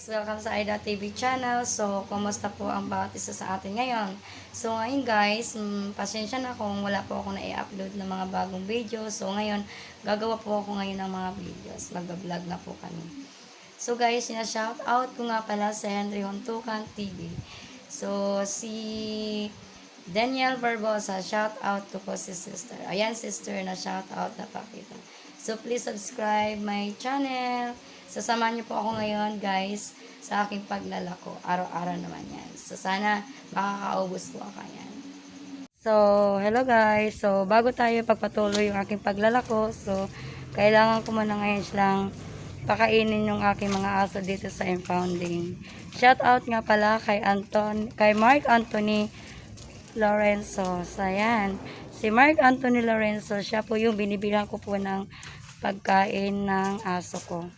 Welcome sa Aida TV channel. So, kumusta po ang bawat isa sa atin ngayon? So, ngayon guys, pasensya na kung wala po ako na i-upload ng mga bagong video. So, ngayon, gagawa po ako ngayon ng mga videos. Mag-vlog na po kami. So, guys, shout out ko nga pala sa Henry Hontukan TV. So, si Daniel Barbosa, shout out to ko si sister. Ayan, sister, na shout out na pakita. So, please subscribe my channel. Sasamahan niyo po ako ngayon, guys, sa aking paglalako. Araw-araw naman yan. So, sana makakaubos po ako yan. So, hello guys. So, bago tayo pagpatuloy yung aking paglalako, so, kailangan ko muna ngayon silang pakainin yung aking mga aso dito sa impounding. Shout out nga pala kay Mark Anthony Lorenzo. So, ayan. Si Mark Anthony Lorenzo, siya po yung binibilang ko po ng pagkain ng aso ko.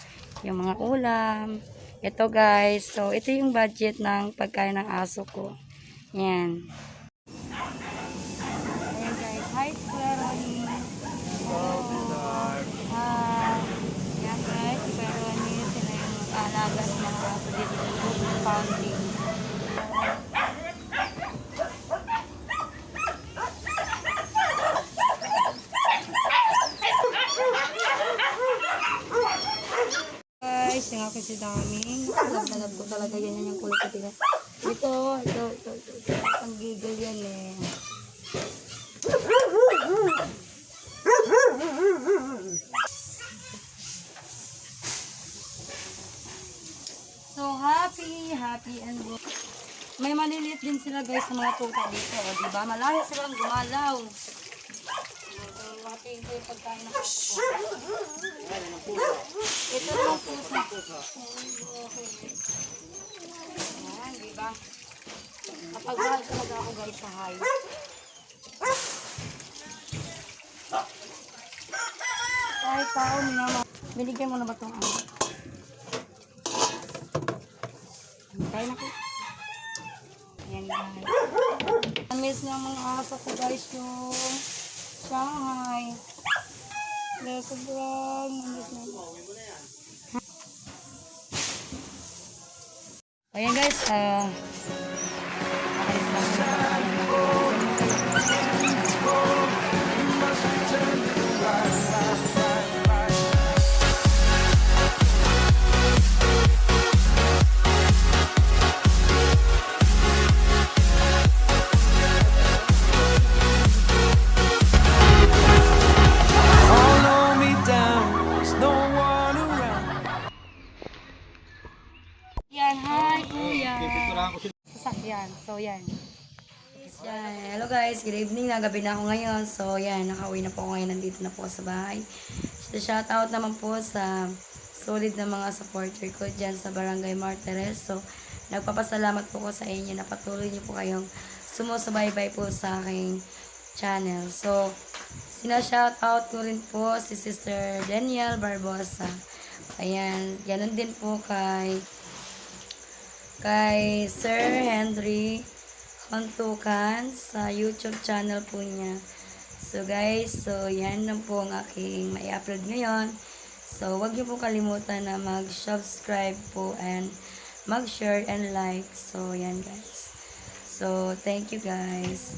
Yung mga ulam. Ito guys. So, ito yung budget ng pagkain ng aso ko. Ayan. Ayan guys. Hi, Claroni. Hi. Ayan guys. Si Claroni. Sila yung mag-aalaga ng mga aso dito sa impounding. Guys, yung ako si Daming. Naglalab ko talaga yan yung kulay ko dito. Ito. Ang gigil yan eh. So, happy and good. May maliliit din sila guys sa mga tuta dito. O, diba? Malaya silang gumalaw. Happy ko yung pagkain ng puso. Ito lang puso. Okay. Ayan, diba? Kapag mahal talaga ako guys sa hay. Kahit tao nila, binigyan mo na ba itong ano? Kain ako. Ayan guys. Namiss ng mga aso ko guys yung Shanghai. Kaya sobrang namiss na. Ayan guys, alis lang na. Yan, hi kuya. Sasakyan. So, yan. Hello guys, good evening na. Gabi na ako ngayon. So, yan. Nakauwi na po ako ngayon. Nandito na po ako sa bahay. So, shout out naman po sa solid na mga supporter ko dyan sa Barangay Martires. So, nagpapasalamat po ko sa inyo na patuloy niyo po kayong sumusubaybay po sa aking channel. So, shout out ko rin po si Sister Daniel Barbosa. Ayan. Ganun din po kay Sir Henry Hontukan sa YouTube channel po niya. So guys, so yan lang po ang aking mai-upload ngayon. So wag niyo po kalimutan na mag-subscribe po and mag-share and like. So yan guys. So thank you guys.